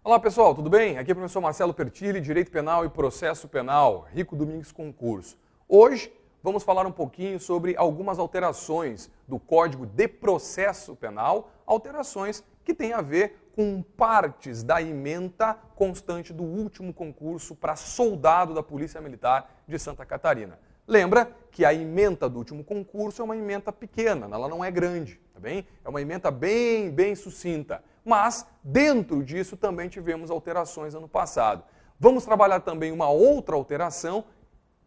Olá pessoal, tudo bem? Aqui é o professor Marcelo Pertilli, Direito Penal e Processo Penal, Rico Domingues Concurso. Hoje vamos falar um pouquinho sobre algumas alterações do Código de Processo Penal, alterações que têm a ver com partes da ementa constante do último concurso para soldado da Polícia Militar de Santa Catarina. Lembra que a ementa do último concurso é uma ementa pequena, ela não é grande, tá bem? É uma ementa bem sucinta. Mas, dentro disso, também tivemos alterações ano passado. Vamos trabalhar também uma outra alteração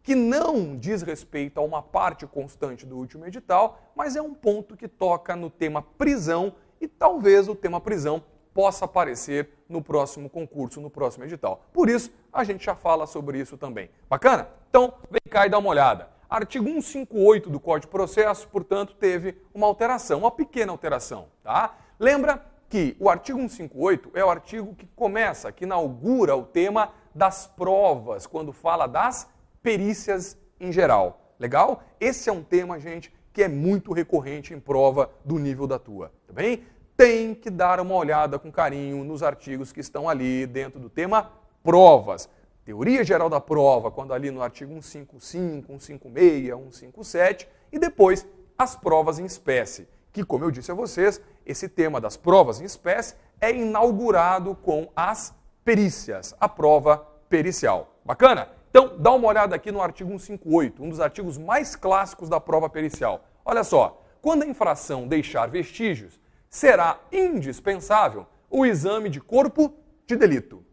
que não diz respeito a uma parte constante do último edital, mas é um ponto que toca no tema prisão e talvez o tema prisão possa aparecer no próximo concurso, no próximo edital. Por isso, a gente já fala sobre isso também. Bacana? Então, vem cá e dá uma olhada. Artigo 158 do Código de Processo, portanto, teve uma alteração, uma pequena alteração, tá? Lembra que o artigo 158 é o artigo que começa, que inaugura o tema das provas, quando fala das perícias em geral. Legal? Esse é um tema, gente, que é muito recorrente em prova do nível da tua, tá bem? Tem que dar uma olhada com carinho nos artigos que estão ali dentro do tema provas. Teoria geral da prova, quando ali no artigo 155, 156, 157, e depois as provas em espécie, que, como eu disse a vocês, esse tema das provas em espécie é inaugurado com as perícias, a prova pericial. Bacana? Então, dá uma olhada aqui no artigo 158, um dos artigos mais clássicos da prova pericial. Olha só, quando a infração deixar vestígios, será indispensável o exame de corpo de delito.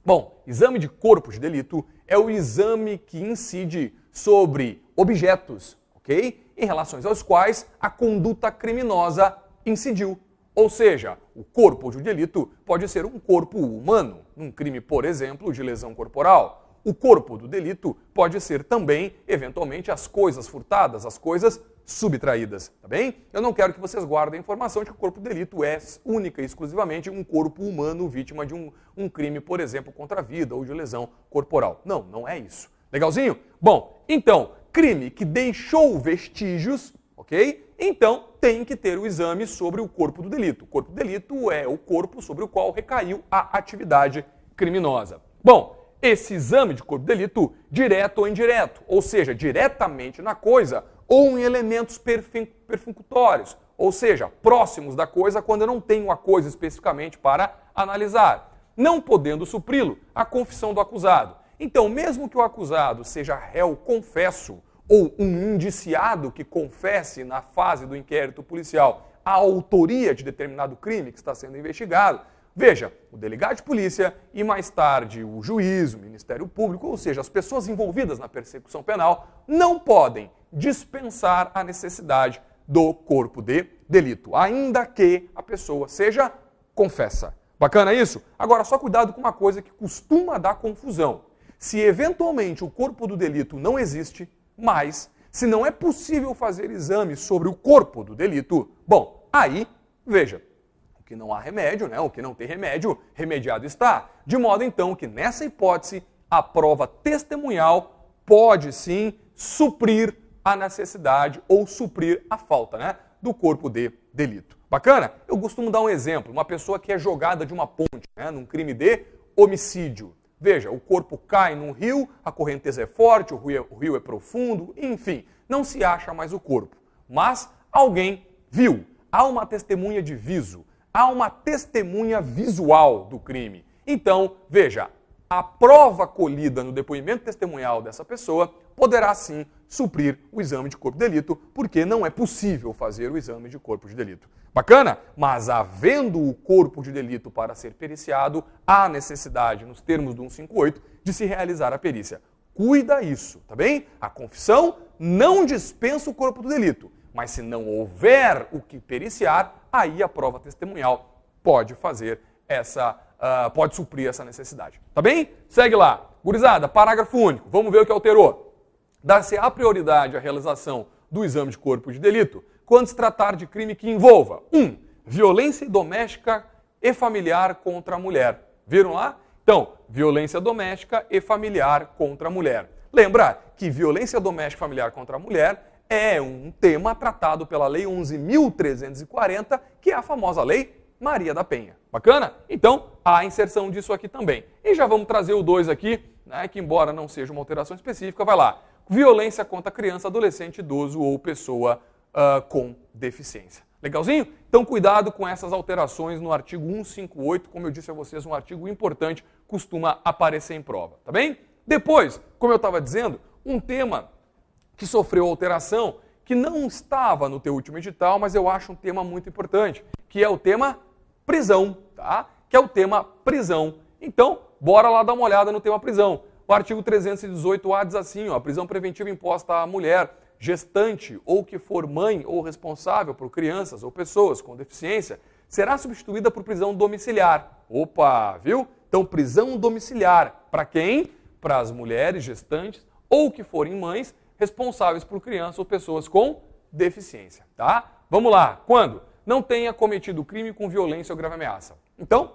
Bom, exame de corpo de delito é o exame que incide sobre objetos, ok? Em relação aos quais a conduta criminosa incidiu. Ou seja, o corpo de delito pode ser um corpo humano, num crime, por exemplo, de lesão corporal. O corpo do delito pode ser também, eventualmente, as coisas furtadas, as coisas subtraídas, tá bem? Eu não quero que vocês guardem a informação de que o corpo de delito é única e exclusivamente um corpo humano vítima de um crime, por exemplo, contra a vida ou de lesão corporal. Não, não é isso. Legalzinho? Bom, então, crime que deixou vestígios, ok? Então, tem que ter o exame sobre o corpo do delito. O corpo do delito é o corpo sobre o qual recaiu a atividade criminosa. Bom, esse exame de corpo de delito, direto ou indireto, ou seja, diretamente na coisa ou em elementos perfuncutórios, ou seja, próximos da coisa quando eu não tenho a coisa especificamente para analisar, não podendo supri-lo a confissão do acusado. Então, mesmo que o acusado seja réu confesso ou um indiciado que confesse na fase do inquérito policial a autoria de determinado crime que está sendo investigado, veja, o delegado de polícia e mais tarde o juiz, o Ministério Público, ou seja, as pessoas envolvidas na persecução penal, não podem dispensar a necessidade do corpo de delito, ainda que a pessoa seja confessa. Bacana isso? Agora, só cuidado com uma coisa que costuma dar confusão. Se eventualmente o corpo do delito não existe, mas se não é possível fazer exame sobre o corpo do delito, bom, aí, veja, o que não há remédio, né? O que não tem remédio, remediado está. De modo, então, que nessa hipótese, a prova testemunhal pode sim suprir a necessidade ou suprir a falta, né, do corpo de delito. Bacana? Eu costumo dar um exemplo, uma pessoa que é jogada de uma ponte, né, num crime de homicídio. Veja, o corpo cai num rio, a correnteza é forte, o rio é profundo, enfim, não se acha mais o corpo. Mas alguém viu, há uma testemunha de viso, há uma testemunha visual do crime. Então, veja, a prova colhida no depoimento testemunhal dessa pessoa poderá sim suprir o exame de corpo de delito, porque não é possível fazer o exame de corpo de delito. Bacana? Mas havendo o corpo de delito para ser periciado, há necessidade, nos termos do 158, de se realizar a perícia. Cuida isso, tá bem? A confissão não dispensa o corpo do delito, mas se não houver o que periciar, aí a prova testemunhal pode fazer pode suprir essa necessidade. Tá bem? Segue lá. Gurizada, parágrafo único. Vamos ver o que alterou. Dá-se a prioridade à realização do exame de corpo de delito quando se tratar de crime que envolva 1. Violência doméstica e familiar contra a mulher. Viram lá? Então, violência doméstica e familiar contra a mulher. Lembra que violência doméstica e familiar contra a mulher é um tema tratado pela Lei 11.340, que é a famosa Lei Maria da Penha. Bacana? Então, há a inserção disso aqui também. E já vamos trazer o 2 aqui, né, que embora não seja uma alteração específica, vai lá. Violência contra criança, adolescente, idoso ou pessoa com deficiência. Legalzinho? Então, cuidado com essas alterações no artigo 158. Como eu disse a vocês, um artigo importante costuma aparecer em prova. Tá bem? Depois, como eu estava dizendo, um tema que sofreu alteração, que não estava no teu último edital, mas eu acho um tema muito importante, que é o tema prisão, tá? Que é o tema prisão. Então, bora lá dar uma olhada no tema prisão. O artigo 318A diz assim, ó, a prisão preventiva imposta à mulher gestante ou que for mãe ou responsável por crianças ou pessoas com deficiência será substituída por prisão domiciliar. Opa, viu? Então, prisão domiciliar para quem? Para as mulheres gestantes ou que forem mães responsáveis por crianças ou pessoas com deficiência, tá? Vamos lá. Quando? Não tenha cometido crime com violência ou grave ameaça. Então,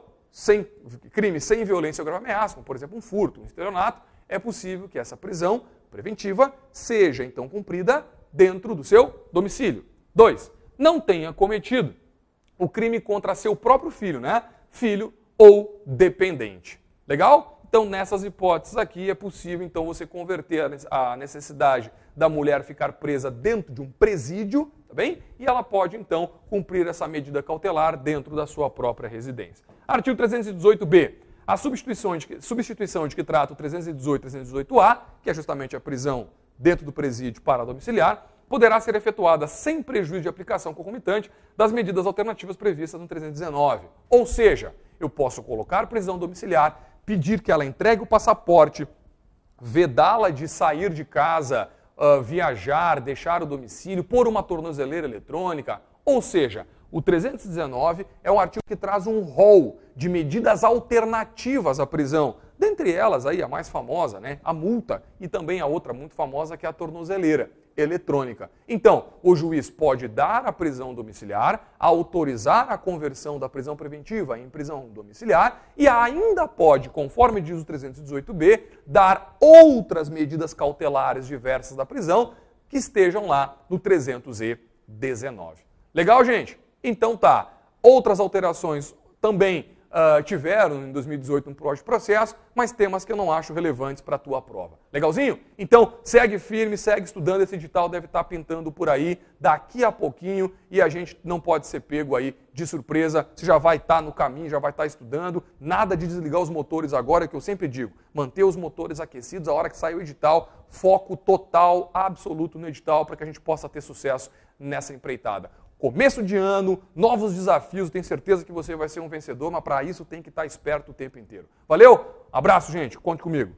crime sem violência ou grave ameaça, como por exemplo um furto, um estelionato, é possível que essa prisão preventiva seja então cumprida dentro do seu domicílio. 2. Não tenha cometido o crime contra seu próprio filho, né? Filho ou dependente. Legal? Então, nessas hipóteses aqui, é possível, então, você converter a necessidade da mulher ficar presa dentro de um presídio, tá bem? E ela pode, então, cumprir essa medida cautelar dentro da sua própria residência. Artigo 318b. A substituição de que trata o 318 e 318A, que é justamente a prisão dentro do presídio para domiciliar, poderá ser efetuada sem prejuízo de aplicação concomitante das medidas alternativas previstas no 319. Ou seja, eu posso colocar prisão domiciliar, pedir que ela entregue o passaporte, vedá-la de sair de casa, viajar, deixar o domicílio, pôr uma tornozeleira eletrônica. Ou seja, o 319 é um artigo que traz um rol de medidas alternativas à prisão. Dentre elas, aí, a mais famosa, né, a multa, e também a outra muito famosa, que é a tornozeleira eletrônica. Então, o juiz pode dar a prisão domiciliar, autorizar a conversão da prisão preventiva em prisão domiciliar e ainda pode, conforme diz o 318b, dar outras medidas cautelares diversas da prisão que estejam lá no 319. Legal, gente? Então tá. Outras alterações também tiveram em 2018 um processo, mas temas que eu não acho relevantes para a tua prova. Legalzinho? Então, segue firme, segue estudando, esse edital deve estar pintando por aí daqui a pouquinho e a gente não pode ser pego aí de surpresa, você já vai estar no caminho, já vai estar estudando, nada de desligar os motores agora, que eu sempre digo, manter os motores aquecidos a hora que sai o edital, foco total, absoluto no edital para que a gente possa ter sucesso nessa empreitada. Começo de ano, novos desafios, tenho certeza que você vai ser um vencedor, mas para isso tem que estar esperto o tempo inteiro. Valeu? Abraço, gente. Conte comigo.